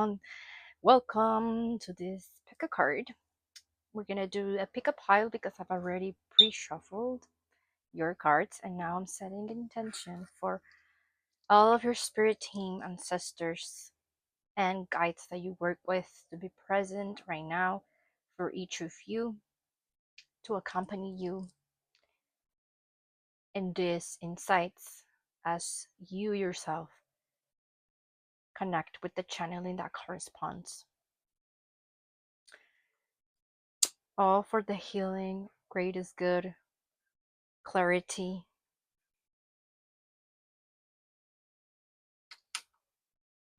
everyone. Welcome to this picka card. We're gonna do a pick a pile because I've already pre-shuffled your cards and now I'm setting intention for all of your spirit team, ancestors, and guides that you work with to be present right now for each of you to accompany you in these insights as you yourself connect with the channeling that corresponds. All for the healing, greatest good, clarity.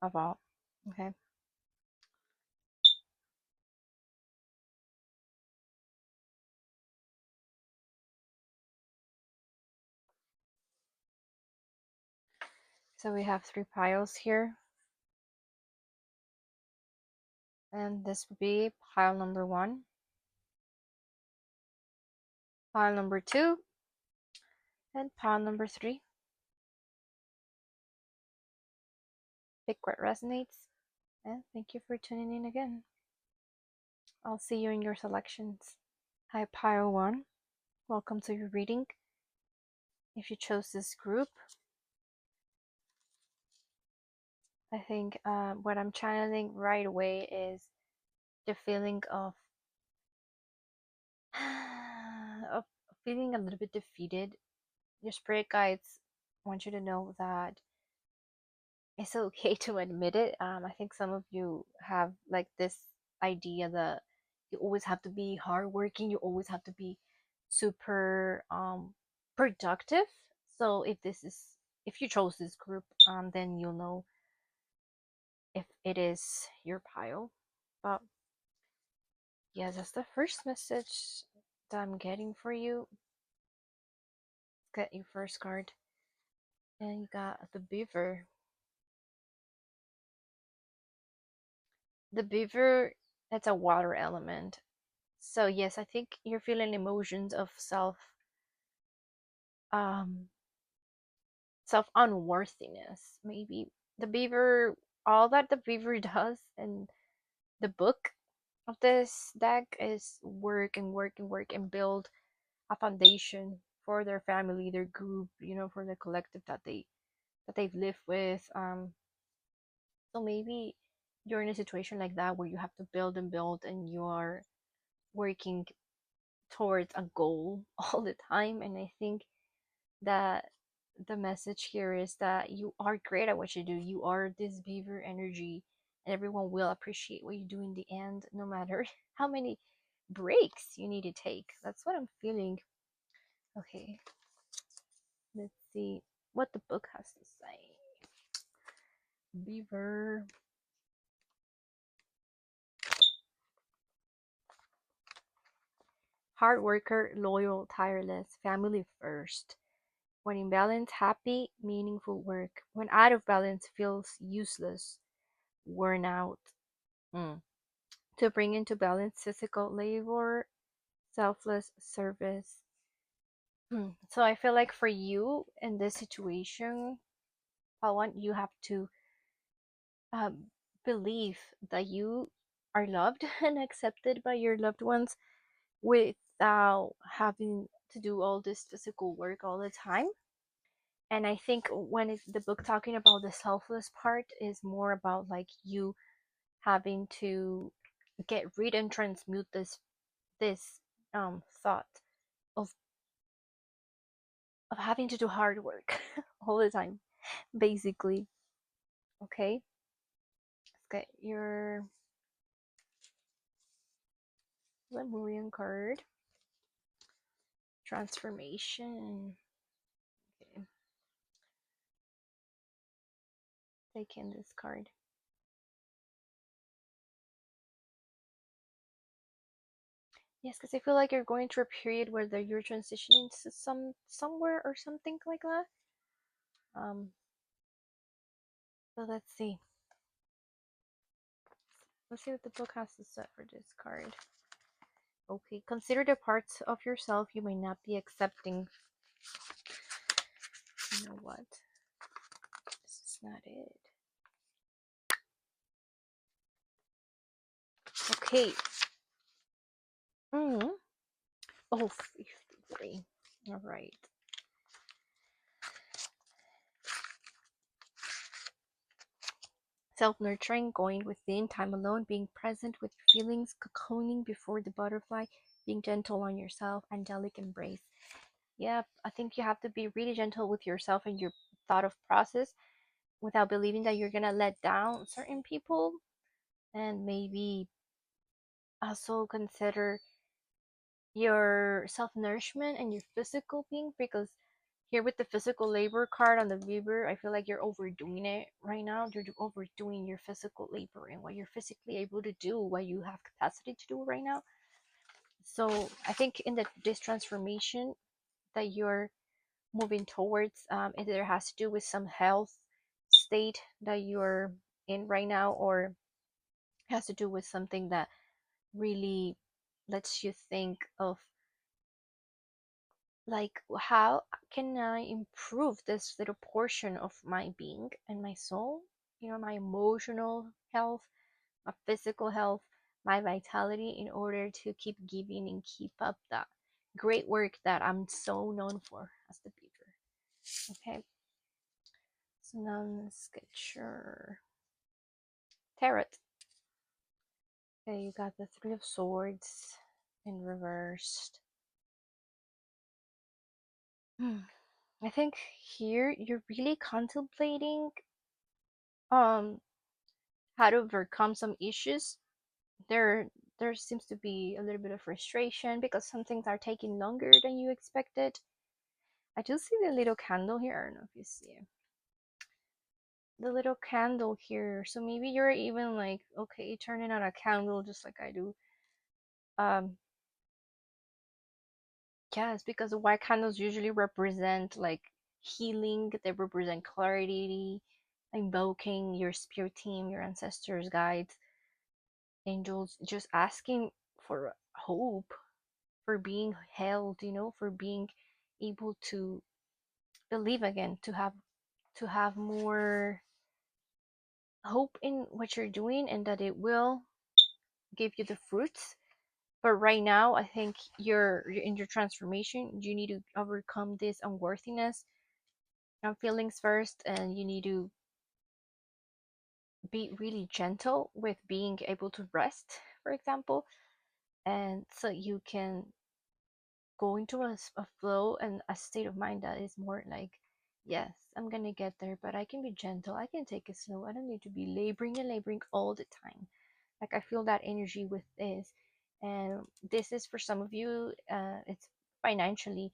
Of all. Okay. So we have 3 piles here. And this would be pile number 1, pile number 2, and pile number 3. Pick what resonates. And thank you for tuning in again. I'll see you in your selections. Hi, pile 1. Welcome to your reading. If you chose this group, I think what I'm channeling right away is the feeling of of feeling a little bit defeated. Your spirit guides want you to know that it's okay to admit it. I think some of you have like this idea that you always have to be hardworking, you always have to be super productive. So if you chose this group, then you'll know if it is your pile. But yeah, that's the first message that I'm getting for you. Get your first card. And you got the beaver. The beaver, it's a water element. So yes, I think you're feeling emotions of um self unworthiness. Maybe the beaver, all that the beaver does in the book of this deck is work and work and work and build a foundation for their family, their group, for the collective that they've lived with. So maybe you're in a situation like that where you have to build and build and you're working towards a goal all the time. And I think that the message here is that you are great at what you do. You are this beaver energy, and everyone will appreciate what you do in the end, no matter how many breaks you need to take. That's what I'm feeling. Okay, let's see what the book has to say. Beaver. Hard worker, loyal, tireless, family first. When in balance, happy, meaningful work. When out of balance, feels useless, worn out. Mm. To bring into balance physical labor, selfless service. So I feel like for you in this situation, I want you have to um, believe that you are loved and accepted by your loved ones without having to do all this physical work all the time. And I think when it's the book talking about the selfless part is more about like you having to get rid and transmute this thought of having to do hard work all the time, basically. Okay, let's get your Lemurian card. Transformation. Okay, take in this card. Yes, because I feel like you're going through a period where you're transitioning to somewhere or something like that. So let's see. Let's see what the book has to say for this card. Okay, consider the parts of yourself you may not be accepting. You know what? This is not it. Okay. Mm. Oh, 53. All right. Self-nurturing, going within, time alone, being present with your feelings, cocooning before the butterfly, being gentle on yourself, angelic embrace. Yep, I think you have to be really gentle with yourself and your thought of process without believing that you're gonna let down certain people, and maybe also consider your self-nourishment and your physical being, because here with the physical labor card on the Weaver, I feel like you're overdoing it right now. You're overdoing your physical labor and what you're physically able to do, what you have capacity to do right now. So I think in this transformation that you're moving towards, it either has to do with some health state that you're in right now, or has to do with something that really lets you think of, like, how can I improve this little portion of my being and my soul, my emotional health, my physical health, my vitality, in order to keep giving and keep up that great work that I'm so known for as the beaver. Okay, so now let's get your tarot. Okay, you got the Three of Swords in reversed. I think here you're really contemplating um how to overcome some issues. There seems to be a little bit of frustration because some things are taking longer than you expected. I do see the little candle here. I don't know if you see it. The little candle here. So maybe you're even like, okay, turning on a candle just like I do. Um, yes, because the white candles usually represent like healing. They represent clarity, invoking your spirit team, your ancestors, guides, angels, just asking for hope, for being held, for being able to believe again, to have more hope in what you're doing, and that it will give you the fruits. But right now, I think you're in your transformation. You need to overcome this unworthiness and feelings first, and you need to be really gentle with being able to rest, for example, and so you can go into a flow and a state of mind that is more like, yes, I'm gonna get there, but I can be gentle, I can take it slow, I don't need to be laboring and laboring all the time. Like, I feel that energy with this. And this is for some of you, it's financially,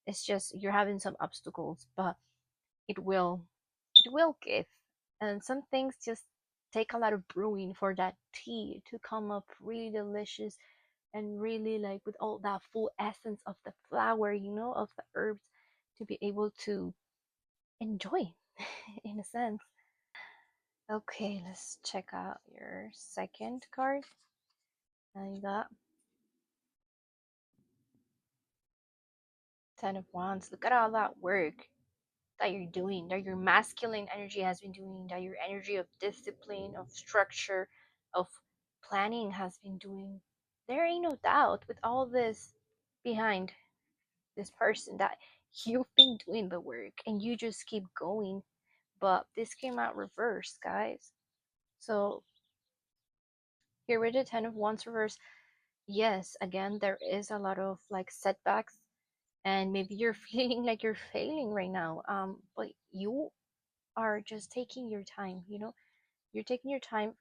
it's just you're having some obstacles, but it will give. And some things just take a lot of brewing for that tea to come up really delicious, and really like with all that full essence of the flower, of the herbs, to be able to enjoy in a sense. Okay, let's check out your second card. Now you got Ten of Wands. Look at all that work that you're doing, that your masculine energy has been doing, that your energy of discipline, of structure, of planning has been doing. There ain't no doubt with all this behind this person that you've been doing the work and you just keep going. But this came out reversed, guys. So here with the Ten of Wands reverse, yes, again, there is a lot of like setbacks, and maybe you're feeling like you're failing right now. But you are just taking your time, you're taking your time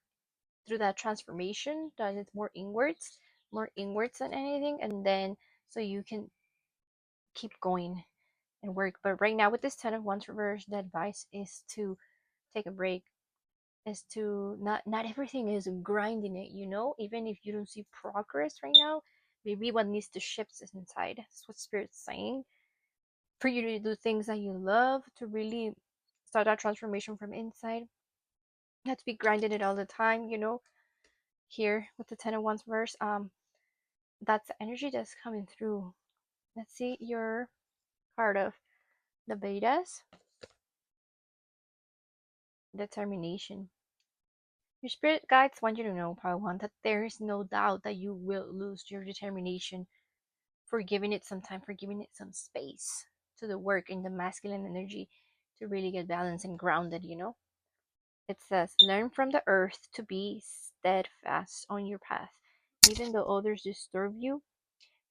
through that transformation that is more inwards than anything, and then so you can keep going and work. But right now with this Ten of Wands reverse, the advice is to take a break, is to not everything is grinding it, even if you don't see progress right now. Maybe what needs to shift is inside. That's what spirit's saying, for you to do things that you love, to really start that transformation from inside, not to be grinding it all the time. Here with the Ten of Wands verse, that's the energy that's coming through. Let's see your card of the Vedas. Determination. Your spirit guides want you to know, part one, that there is no doubt that you will lose your determination for giving it some time, for giving it some space to the work in the masculine energy to really get balanced and grounded, you know? It says, learn from the earth to be steadfast on your path, even though others disturb you,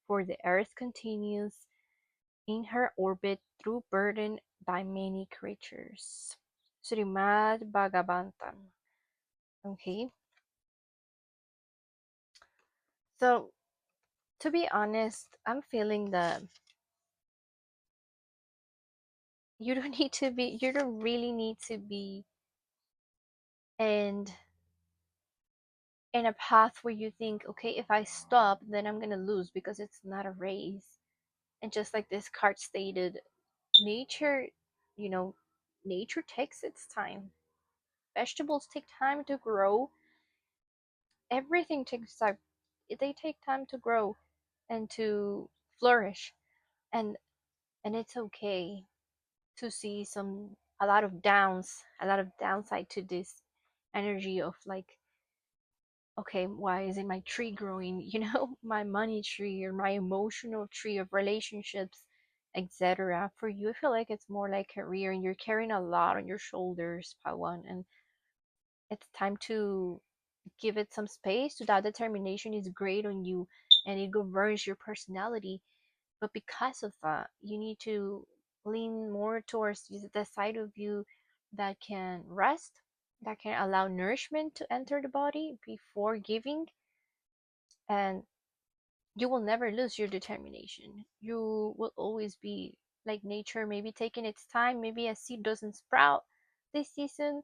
for the earth continues in her orbit through burdened by many creatures. Srimad Bhagavatam. Okay, so to be honest, I'm feeling that you don't need to be, you don't really need to be and in a path where you think, okay, if I stop, then I'm gonna lose because it's not a race. And just like this card stated, nature, you know, nature takes its time. Vegetables take time to grow. Everything takes time. They take time to grow and to flourish. And it's okay to see a lot of a lot of downside to this energy of like, okay, why isn't my tree growing? You know, my money tree or my emotional tree of relationships, etc. For you, I feel like it's more like career and you're carrying a lot on your shoulders, Pawan, and it's time to give it some space. So that determination is great on you and it governs your personality. But because of that, you need to lean more towards the side of you that can rest, that can allow nourishment to enter the body before giving, and you will never lose your determination. You will always be like nature, maybe taking its time. Maybe a seed doesn't sprout this season,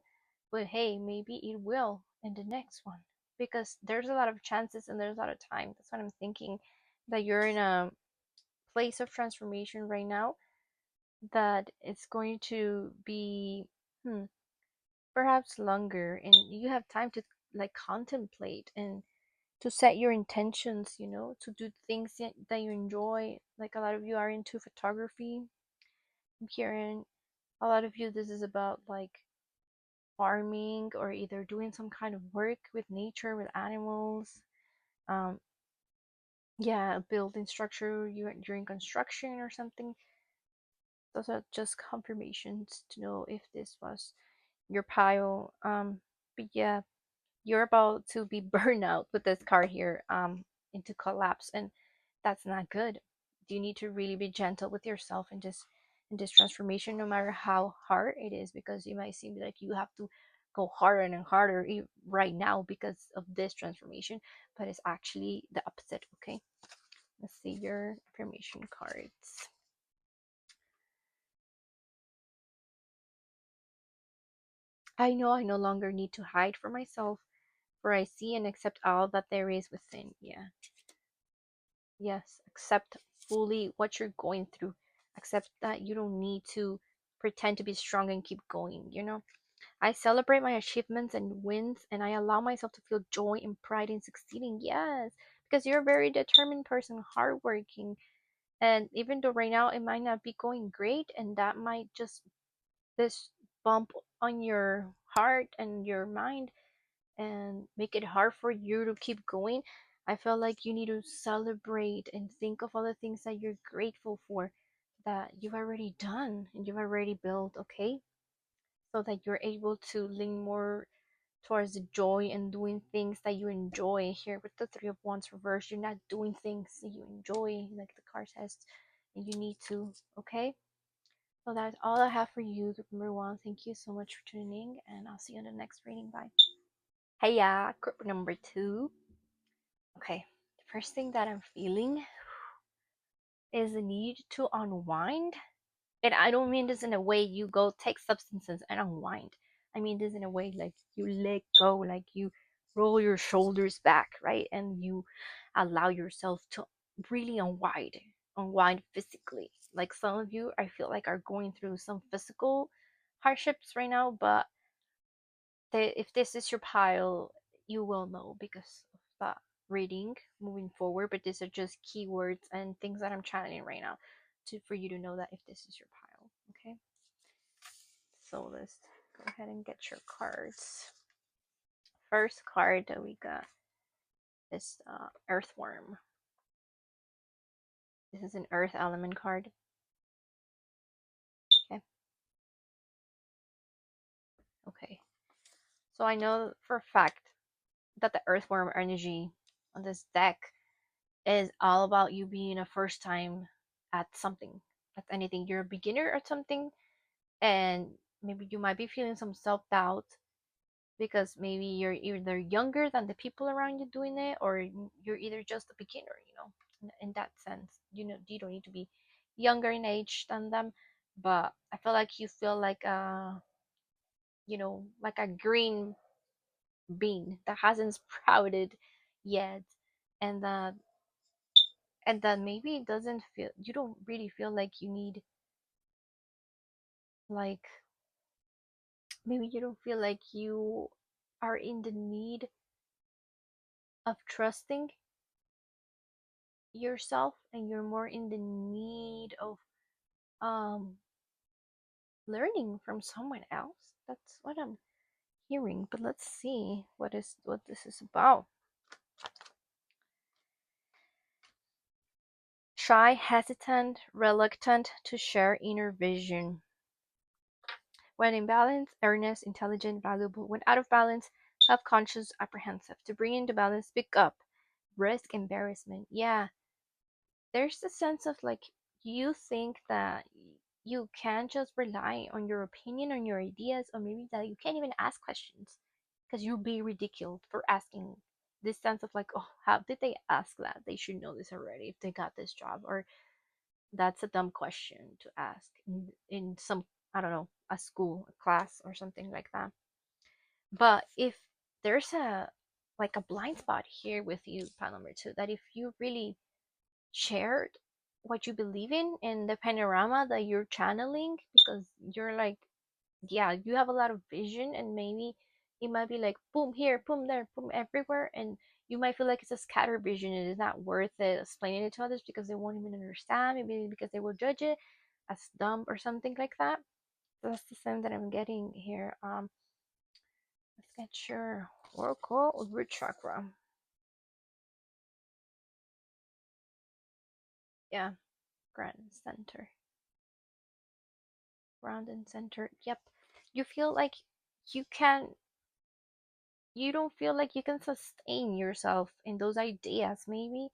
but hey, maybe it will in the next one because there's a lot of chances and there's a lot of time. That's what I'm thinking, that you're in a place of transformation right now, that it's going to be hmm, perhaps longer, and you have time to like contemplate and to set your intentions, you know, to do things that you enjoy. Like a lot of you are into photography. I'm hearing a lot of you, this is about like farming or either doing some kind of work with nature, with animals. Um, yeah, building structure, you're during construction or something. Those are just confirmations to know if this was your pile. But yeah, you're about to be burned out with this card here, into collapse, and that's not good. You need to really be gentle with yourself in this transformation, no matter how hard it is, because you might seem like you have to go harder and harder right now because of this transformation, but it's actually the opposite. Okay, let's see your affirmation cards. I know I no longer need to hide from myself, for I see and accept all that there is within. Yeah. Yes, accept fully what you're going through. Accept that you don't need to pretend to be strong and keep going, you know? I celebrate my achievements and wins, and I allow myself to feel joy and pride in succeeding. Yes, because you're a very determined person, hardworking. And even though right now it might not be going great, and that might just this bump on your heart and your mind and make it hard for you to keep going, I feel like you need to celebrate and think of all the things that you're grateful for, that you've already done and you've already built, okay? So that you're able to lean more towards the joy and doing things that you enjoy. Here with the Three of Wands reversed, you're not doing things that you enjoy, like the card says, and you need to, okay? So that's all I have for you, group number one. Thank you so much for tuning in, and I'll see you in the next reading. Bye. Hey, yeah, group number two. Okay, the first thing that I'm feeling is the need to unwind. And I don't mean this in a way you go take substances and unwind. I mean this in a way like you let go, like you roll your shoulders back, right? And you allow yourself to really unwind physically. Like some of you, I feel like are going through some physical hardships right now, but if this is your pile, you will know because of that reading moving forward. But these are just keywords and things that I'm channeling right now to for you to know that if this is your pile. Okay. So let's go ahead and get your cards. first card that we got is Earthworm. This is an Earth element card. Okay. Okay. So I know for a fact that the Earthworm energy on this deck is all about you being a first time at something, at anything. You're a beginner at something, and maybe you might be feeling some self doubt because maybe you're either younger than the people around you doing it, or you're either just a beginner, in that sense. You don't need to be younger in age than them, but I feel like you feel like like a green bean that hasn't sprouted yet, and that maybe it doesn't feel you don't really feel like you need, like, maybe you don't feel like you are in the need of trusting yourself, and you're more in the need of um learning from someone else. That's what I'm hearing, but let's see what this is about. Shy, hesitant, reluctant to share inner vision. When in balance, earnest, intelligent, valuable. When out of balance, self-conscious, apprehensive. To bring into balance, pick up, risk, embarrassment. Yeah, there's a sense of like you think that you can just rely on your opinion, on your ideas, or maybe that you can't even ask questions because you'll be ridiculed for asking. This sense of like, oh, how did they ask that? They should know this already if they got this job, or that's a dumb question to ask in some, I don't know, a school, a class, or something like that. But if there's a like a blind spot here with you, pile number two, that if you really shared what you believe in the panorama that you're channeling, because you're like, yeah, you have a lot of vision, and maybe it might be like boom here, boom there, boom everywhere, and you might feel like it's a scattered vision and it's not worth it explaining it to others because they won't even understand, maybe because they will judge it as dumb or something like that. That's the sense that I'm getting here. Let's get your oracle root chakra. Yeah, grand center, ground and center. Yep, you feel like you can you don't feel like you can sustain yourself in those ideas, maybe,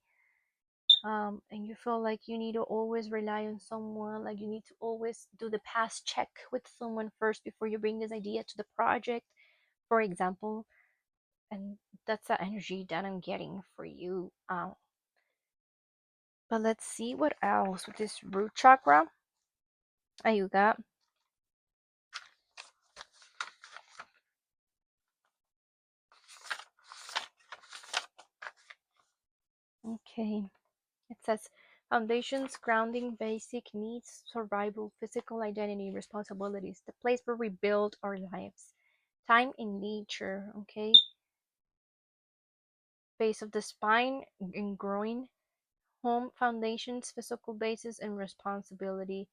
and you feel like you need to always rely on someone, like you need to always do the past check with someone first before you bring this idea to the project, for example. And that's the energy that I'm getting for you. But let's see what else with this root chakra. You got. Okay. It says foundations, grounding, basic needs, survival, physical identity, responsibilities, the place where we build our lives. Time in nature, okay? Base of the spine and groin, home, foundations, physical basis, and responsibility.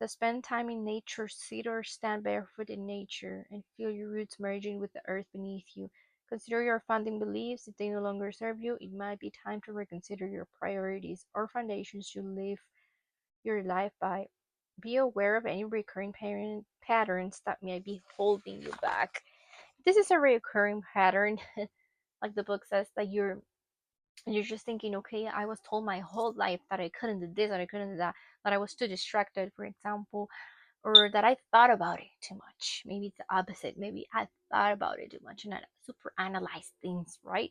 To spend time in nature, sit or stand barefoot in nature, and feel your roots merging with the earth beneath you. Consider your founding beliefs. If they no longer serve you, it might be time to reconsider your priorities or foundations you live your life by. Be aware of any recurring patterns that may be holding you back. This is a recurring pattern, like the book says, that you're just thinking, okay, I was told my whole life that I couldn't do this, that I couldn't do that, that I was too distracted, for example, or that I thought about it too much. Maybe it's the opposite. Maybe I thought about it too much and I super analyzed things, right?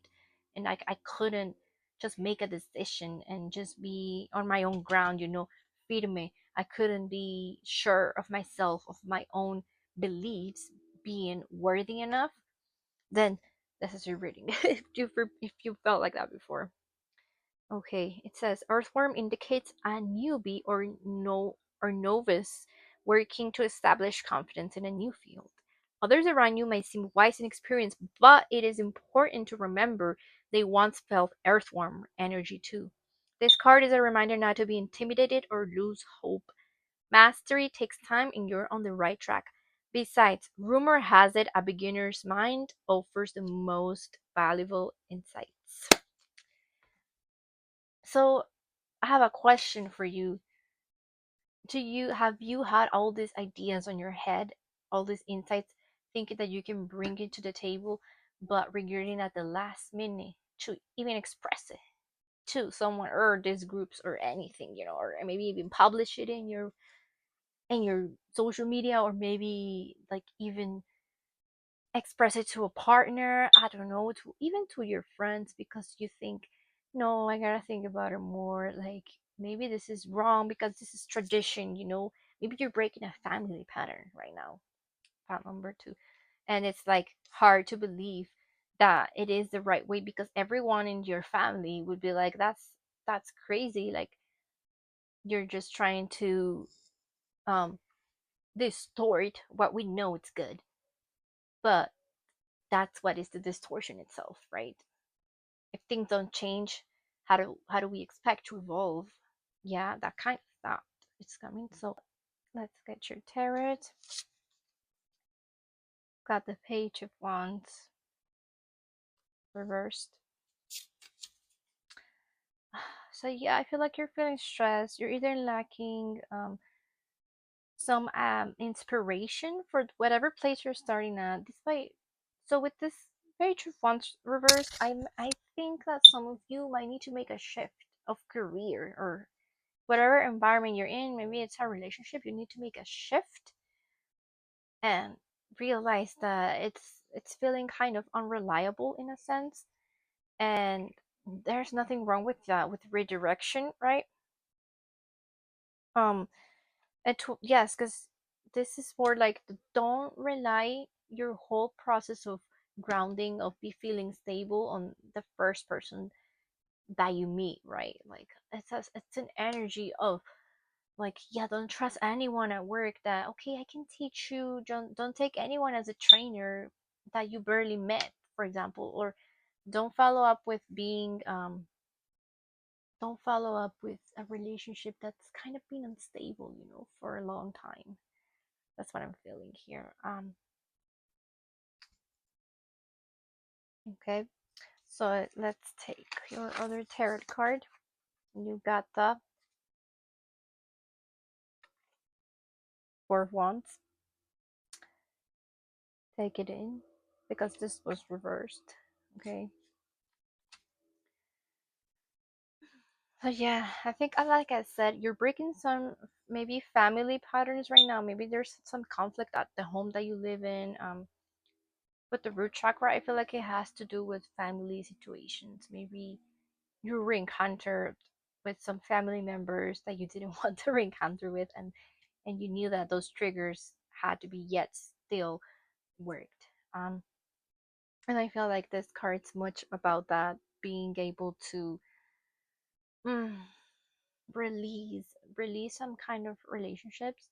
And like I couldn't just make a decision and just be on my own ground, feed me. I couldn't be sure of myself, of my own beliefs being worthy enough. Then this is your reading. If you felt like that before. Okay, it says earthworm indicates a newbie or novice working to establish confidence in a new field. Others around you may seem wise and experienced, but it is important to remember they once felt earthworm energy too. This card is a reminder not to be intimidated or lose hope. Mastery takes time and you're on the right track. Besides, rumor has it a beginner's mind offers the most valuable insights. So, I have a question for you. Do you have you had all these ideas on your head, all these insights, thinking that you can bring it to the table, but regretting at the last minute to even express it to someone or these groups or anything, or maybe even publish it in your social media, or maybe like even express it to a partner, I don't know, to even to your friends, because you think, no, I gotta think about it more, like maybe this is wrong because this is tradition, maybe you're breaking a family pattern right now, part number two, and it's like hard to believe that it is the right way, because everyone in your family would be like, that's crazy, like you're just trying to um distort what we know it's good, but that's what is the distortion itself, right? If things don't change, how do we expect to evolve? Yeah, that kind of thought is coming. So let's get your tarot. Got the Page of Wands reversed. So yeah, I feel like you're feeling stressed. You're either lacking some inspiration for whatever place you're starting at. Despite, so with this Page of Wands reversed, I think that some of you might need to make a shift of career, or whatever environment you're in. Maybe it's a relationship, you need to make a shift and realize that it's feeling kind of unreliable in a sense, and there's nothing wrong with that, with redirection, right? um yes, because this is more like don't rely your whole process of grounding, of be feeling stable, on the first person that you meet, right? Like it's an energy of, like, yeah, don't trust anyone at work, that okay, I can teach you, don't take anyone as a trainer that you barely met, for example, or don't follow up with being don't follow up with a relationship that's kind of been unstable, for a long time. That's what I'm feeling here. Okay, so let's take your other tarot card. You got the Four of Wands. Take it in, because this was reversed. Okay. So yeah, I think, like I said, you're breaking some maybe family patterns right now. Maybe there's some conflict at the home that you live in. With the root chakra, I feel like it has to do with family situations. Maybe you reencountered with some family members that you didn't want to reencounter with, and you knew that those triggers had to be yet still worked. And I feel like this card's much about that, being able to mm, release some kind of relationships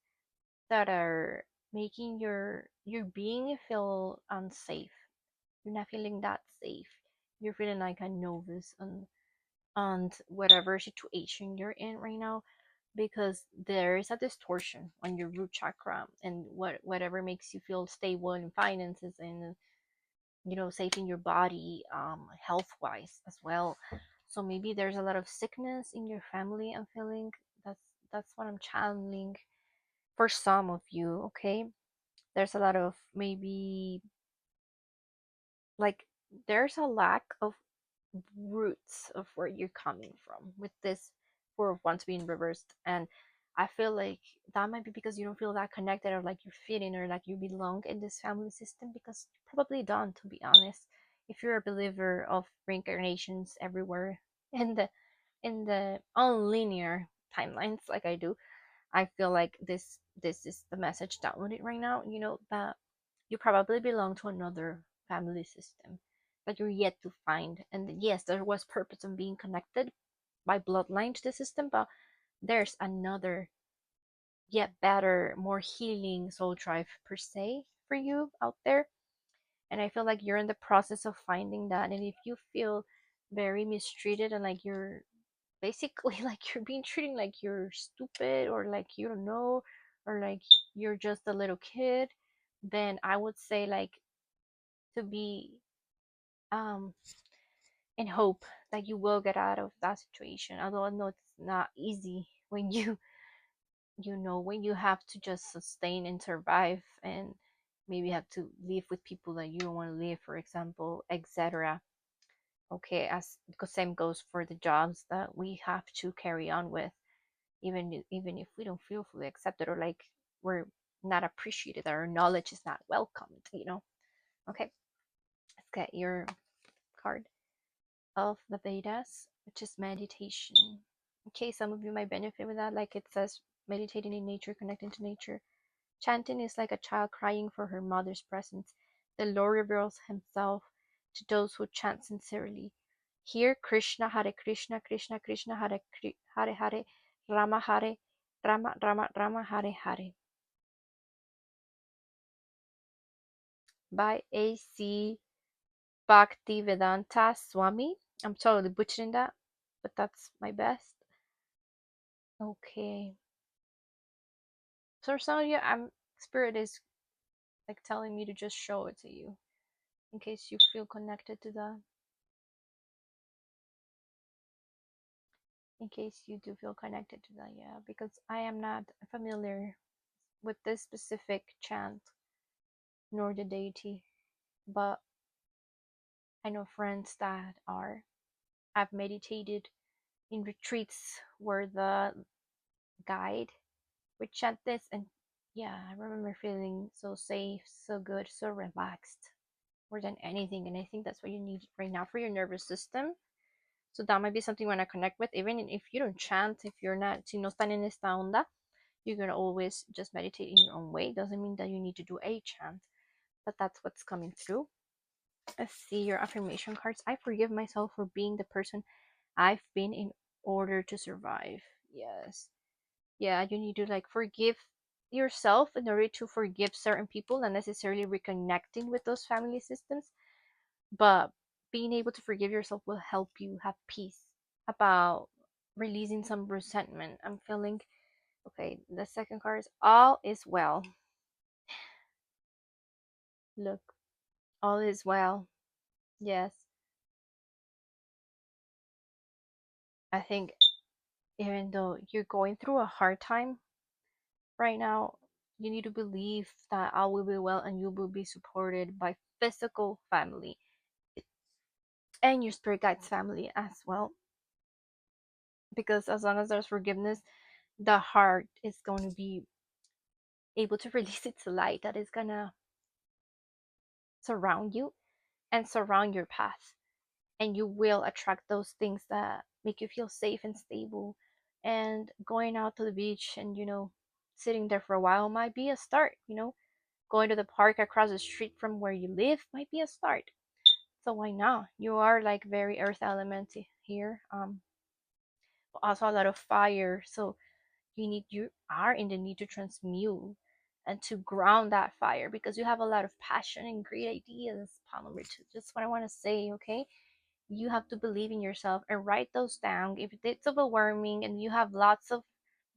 that are making your being feel unsafe. You're not feeling that safe. You're feeling like a novice on whatever situation you're in right now, because there is a distortion on your root chakra, and whatever makes you feel stable in finances, and safe in your body, health wise as well. So maybe there's a lot of sickness in your family, I'm feeling. That's what I'm channeling for some of you. Okay, there's a lot of, maybe, like, there's a lack of roots of where you're coming from with this Four of Wands being reversed. And I feel like that might be because you don't feel that connected, or like you fit in, or like you belong in this family system, because you probably don't, to be honest. If you're a believer of reincarnations everywhere in the unlinear timelines, like I do, I feel like this is the message downloaded right now. That you probably belong to another family system that you're yet to find. And yes, there was purpose in being connected by bloodline to the system, but there's another, yet better, more healing soul drive per se for you out there. And I feel like you're in the process of finding that. And if you feel very mistreated, and like you're basically like you're being treated like you're stupid, or like you don't know, or like you're just a little kid, then I would say like to be um in hope that you will get out of that situation. Although I know it's not easy when when you have to just sustain and survive, and maybe have to live with people that you don't want to live, for example, etc. Okay, as because same goes for the jobs that we have to carry on with, even if we don't feel fully accepted, or like we're not appreciated, our knowledge is not welcomed. Okay, let's get your card of the Vedas, which is meditation. Okay, some of you might benefit with that, like it says, meditating in nature, connecting to nature. Chanting is like a child crying for her mother's presence. The Lord reveals himself to those who chant sincerely. Here, Krishna, Hare Krishna, Krishna Krishna, Hare Hare, Rama Hare, Rama Rama, Rama Hare Hare. By A.C. Bhaktivedanta Swami. I'm totally butchering that, but that's my best. Okay. So for some of you, Spirit is like telling me to just show it to you, in case you feel connected to that. In case you do feel connected to that, yeah, because I am not familiar with this specific chant nor the deity, but I know friends that are. I've meditated in retreats where the guide would chant this, and yeah, I remember feeling so safe, so good, so relaxed, more than anything. And I think that's what you need right now for your nervous system. So that might be something you want to connect with, even if you don't chant, if you're not, si no están en esta onda, you can always just meditate in your own way. Doesn't mean that you need to do a chant, but that's what's coming through. Let's see your affirmation cards. I forgive myself for being the person I've been in order to survive. Yes. Yeah, you need to like forgive yourself in order to forgive certain people, not necessarily reconnecting with those family systems, but being able to forgive yourself will help you have peace about releasing some resentment. I'm feeling okay. The second card is all is well. Look, all is well. Yes. I think even though you're going through a hard time right now, you need to believe that all will be well and you will be supported by physical family and your spirit guides family as well. Because as long as there's forgiveness, the heart is going to be able to release its light that is going to surround you and surround your path. And you will attract those things that make you feel safe and stable. And going out to the beach and sitting there for a while might be a start. Going to the park across the street from where you live might be a start. So why not? You are like very earth element here. Also a lot of fire. So you are in the need to transmute and to ground that fire, because you have a lot of passion and great ideas, Palmer. Just what I want to say, okay? You have to believe in yourself and write those down. If it's overwhelming and you have lots of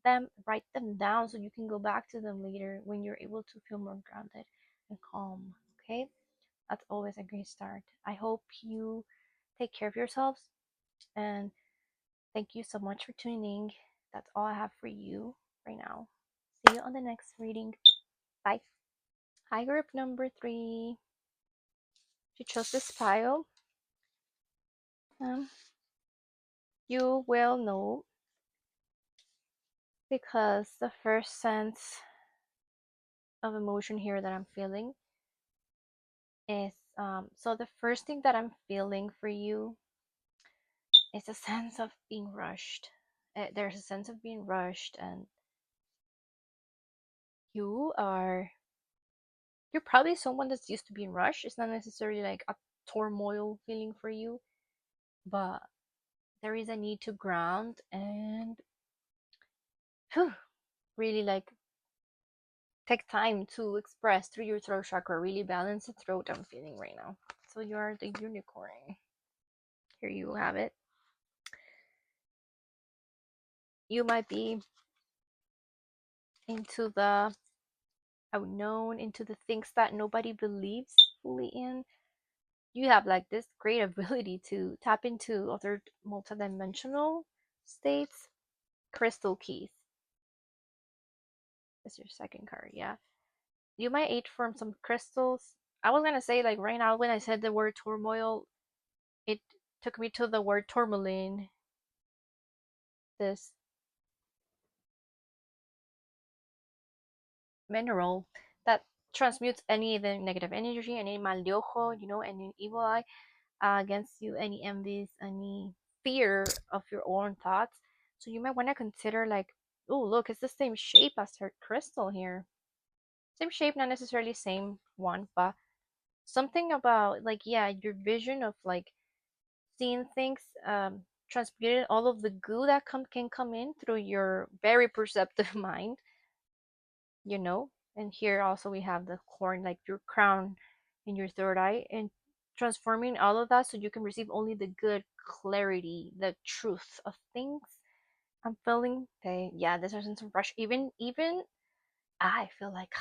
them, write them down so you can go back to them later when you're able to feel more grounded and calm. Okay, that's always a great start. I hope you take care of yourselves, and thank you so much for tuning in. That's all I have for you right now. See you on the next reading. Bye. Hi, group number 3. You chose this pile. Um, you will know, because the first sense of emotion here that I'm feeling is so the first thing that I'm feeling for you is a sense of being rushed. There's a sense of being rushed, and you are you're probably someone that's used to being rushed. It's not necessarily like a turmoil feeling for you, but there is a need to ground and really like take time to express through your throat chakra, really balance the throat. I'm feeling right now. So you are the unicorn. Here you have it. You might be into the unknown, into the things that nobody believes fully in. You have like this great ability to tap into other multidimensional states. Crystal keys is your second card, yeah. You might eat from some crystals. I was gonna say, like, right now when I said the word turmoil, it took me to the word tourmaline, this mineral that transmutes any of the negative energy, any mal de ojo, any evil eye against you, any envies, any fear of your own thoughts. So you might want to consider, like, oh, look, it's the same shape as her crystal here. Same shape, not necessarily same one, but something about, like, yeah, your vision of, like, seeing things transmuted, all of the goo that can come in through your very perceptive mind, you know. And here also we have the horn, like your crown in your third eye, and transforming all of that so you can receive only the good clarity, the truth of things. I'm feeling, okay, yeah, there's a sense of rush. Even I feel like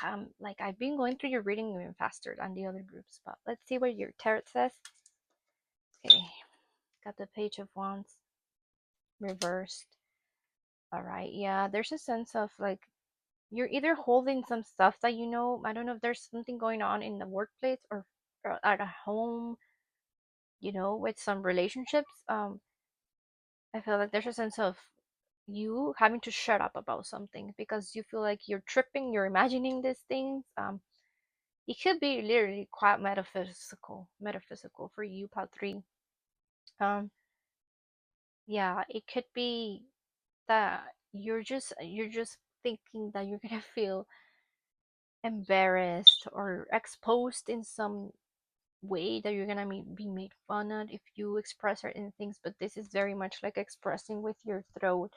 I've been going through your reading even faster than the other groups. But let's see what your tarot says. Okay, got the Page of Wands reversed. All right, yeah, there's a sense of, like, you're either holding some stuff that, I don't know if there's something going on in the workplace, or at a home, with some relationships. I feel like there's a sense of you having to shut up about something because you feel like you're tripping, you're imagining these things. It could be literally quite metaphysical for you, part three. Um, yeah, it could be that you're just thinking that you're gonna feel embarrassed or exposed in some way, that you're gonna be made fun of if you express certain things. But this is very much like expressing with your throat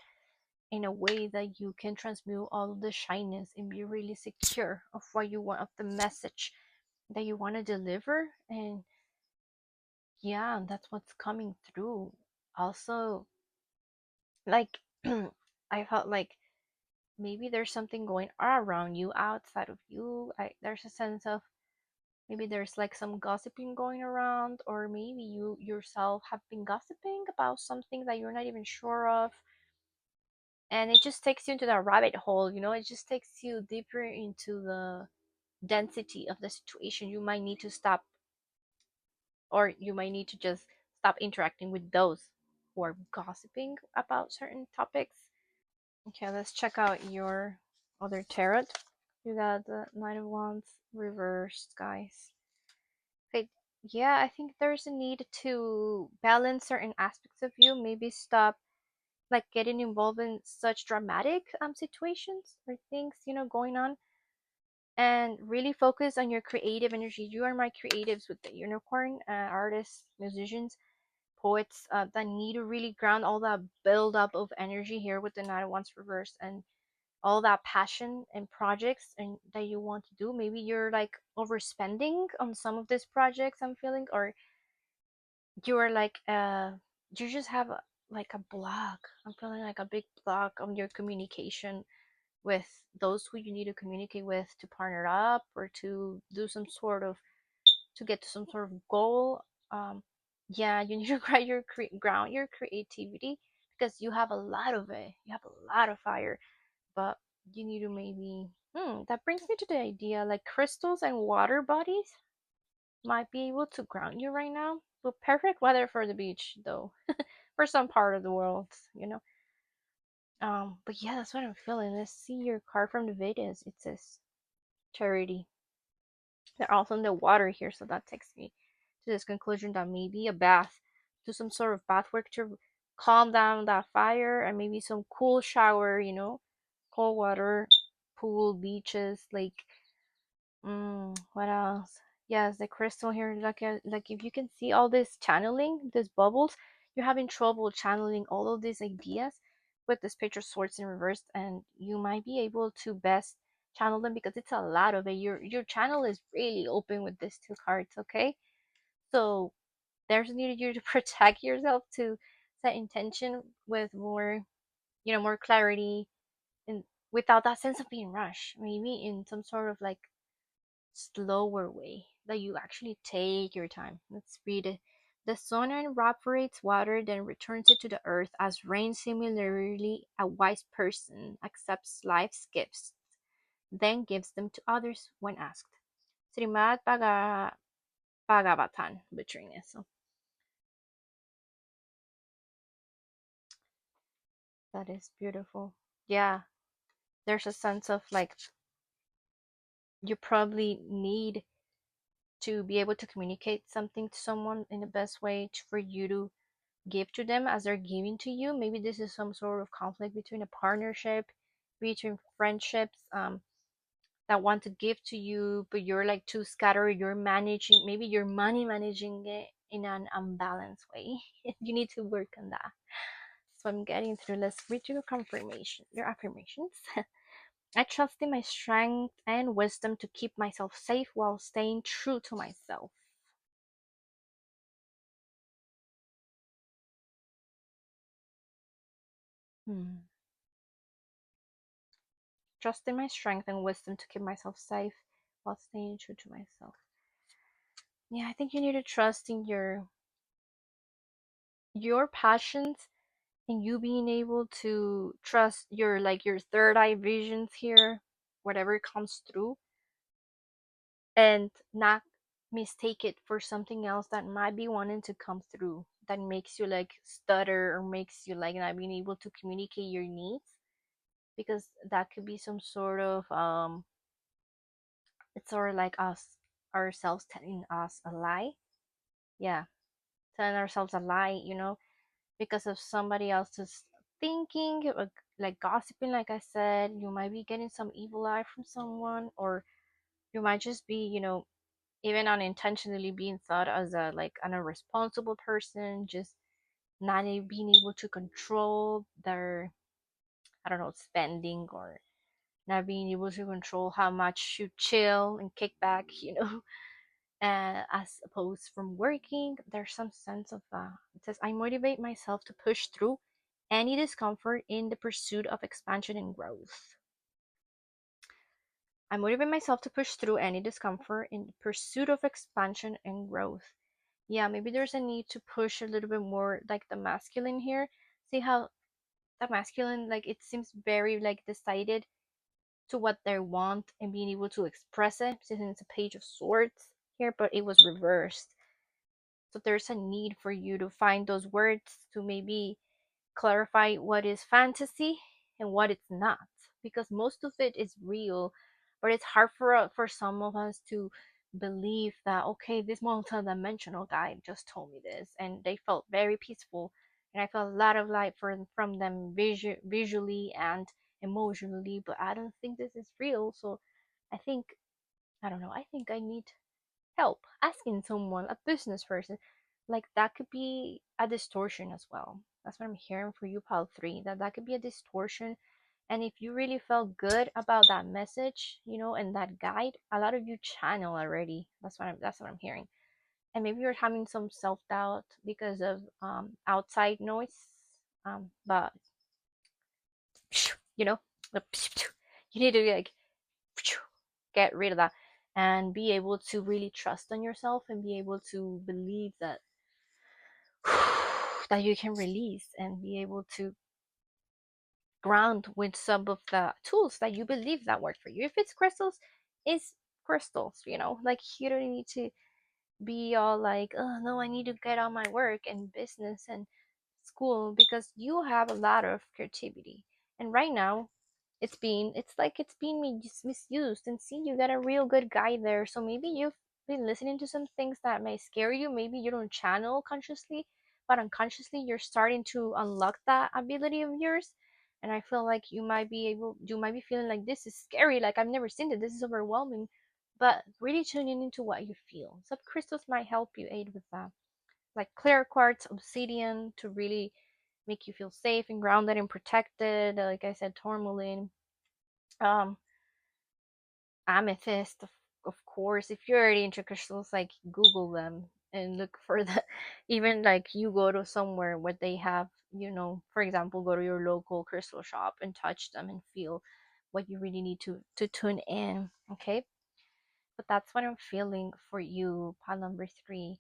in a way that you can transmute all of the shyness and be really secure of what you want, of the message that you want to deliver. And yeah, that's what's coming through. Also, like, I felt like maybe there's something going on around you, outside of you. There's a sense of, maybe there's like some gossiping going around, or maybe you yourself have been gossiping about something that you're not even sure of. And it just takes you into that rabbit hole, it just takes you deeper into the density of the situation. You might need to stop, or you might need to just stop interacting with those who are gossiping about certain topics. Okay, let's check out your other tarot. You got the Knight of Wands reversed, guys. Okay, yeah, I think there's a need to balance certain aspects of you. Maybe stop, like, getting involved in such dramatic situations or things, going on, and really focus on your creative energy. You are my creatives with the unicorn, artists, musicians, poets, that need to really ground all that build up of energy here with the Knight of Wands reversed, and all that passion and projects and that you want to do. Maybe you're like overspending on some of these projects, I'm feeling, or you are like, you just have like a block. I'm feeling like a big block on your communication with those who you need to communicate with, to partner up or to do some sort of, to get to some sort of goal. Yeah, you need to ground your creativity, because you have a lot of it, you have a lot of fire. But you need to maybe, that brings me to the idea, like, crystals and water bodies might be able to ground you right now. But perfect weather for the beach, though, for some part of the world, but yeah, that's what I'm feeling. Let's see your card from the Vedas. It says charity. They're also in the water here, so that takes me to this conclusion that maybe a bath, do some sort of bath work to calm down that fire, and maybe some cool shower, cold water, pool, beaches, lake. What else? Yes, the crystal here, like if you can see all this channeling, these bubbles, you're having trouble channeling all of these ideas with this Page of Swords in reverse, and you might be able to best channel them because it's a lot of it. Your channel is really open with these two cards, okay? So there's a need you to protect yourself, to set intention with more, more clarity, and without that sense of being rushed, maybe in some sort of like slower way that you actually take your time. Let's read it. The sun evaporates water, then returns it to the earth as rain. Similarly, a wise person accepts life's gifts, then gives them to others when asked. Srimad Bhagavatam, butchering it. So that is beautiful. Yeah, there's a sense of like you probably need to be able to communicate something to someone in the best way for you to give to them as they're giving to you. Maybe this is some sort of conflict between a partnership, between friendships, that want to give to you, but you're like too scattered. You're managing, maybe you're money managing it in an unbalanced way. You need to work on that. So I'm getting through. Let's read your confirmation, your affirmations. I trust in my strength and wisdom to keep myself safe while staying true to myself. Hmm. Trust in my strength and wisdom to keep myself safe while staying true to myself. Yeah, I think you need to trust in your passions and you being able to trust your like your third eye visions here, whatever comes through, and not mistake it for something else that might be wanting to come through that makes you like stutter or makes you like not being able to communicate your needs, because that could be some sort of it's sort of like us ourselves telling us a lie. Yeah, telling ourselves a lie, because of somebody else's thinking, like gossiping. Like I said, you might be getting some evil eye from someone, or you might just be, even unintentionally being thought as a like an irresponsible person, just not being able to control their, I don't know, spending, or not being able to control how much you chill and kick back, as opposed from working. There's some sense of it says I motivate myself to push through any discomfort in the pursuit of expansion and growth. I motivate myself to push through any discomfort in the pursuit of expansion and growth. Yeah, maybe there's a need to push a little bit more like the masculine here. See how the masculine, like it seems very like decided to what they want and being able to express it, since it's a page of swords here, but it was reversed. So there's a need for you to find those words to maybe clarify what is fantasy and what it's not, because most of it is real, but it's hard for some of us to believe that okay, this multidimensional guy just told me this and they felt very peaceful, and I felt a lot of light from them visually and emotionally, but I don't think this is real. So I think, I don't know, I think I need help asking someone, a business person. Like that could be a distortion as well. That's what I'm hearing for you, pal 3, that could be a distortion. And if you really felt good about that message, and that guide, a lot of you channel already. That's what I'm hearing. And maybe you're having some self-doubt because of outside noise, but you know the you need to like get rid of that and be able to really trust on yourself and be able to believe that that you can release and be able to ground with some of the tools that you believe that work for you. If it's crystals, it's crystals, like you don't need to be all like, oh no, I need to get on my work and business and school, because you have a lot of creativity. And right now it's being misused. And see, you got a real good guy there. So maybe you've been listening to some things that may scare you. Maybe you don't channel consciously, but unconsciously you're starting to unlock that ability of yours. And I feel like you might be feeling like this is scary, like I've never seen it, this is overwhelming. But really tuning into what you feel. Some crystals might help you aid with that, like clear quartz, obsidian, to really make you feel safe and grounded and protected. Like I said, tourmaline, um, amethyst, of course. If you're already into crystals, like Google them and look for the. Even like you go to somewhere where they have, for example, go to your local crystal shop and touch them and feel. what you really need to tune in. Okay, but that's what I'm feeling for you, pile number three.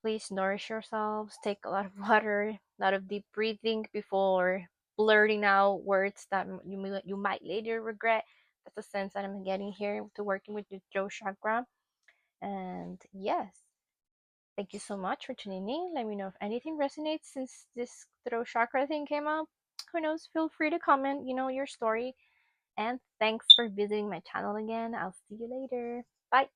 Please nourish yourselves, take a lot of water, a lot of deep breathing before blurting out words that you might later regret. That's the sense that I'm getting here to working with the throat chakra. And yes, thank you so much for tuning in. Let me know if anything resonates since this throat chakra thing came up. Who knows? Feel free to comment, your story. And thanks for visiting my channel again. I'll see you later. Bye.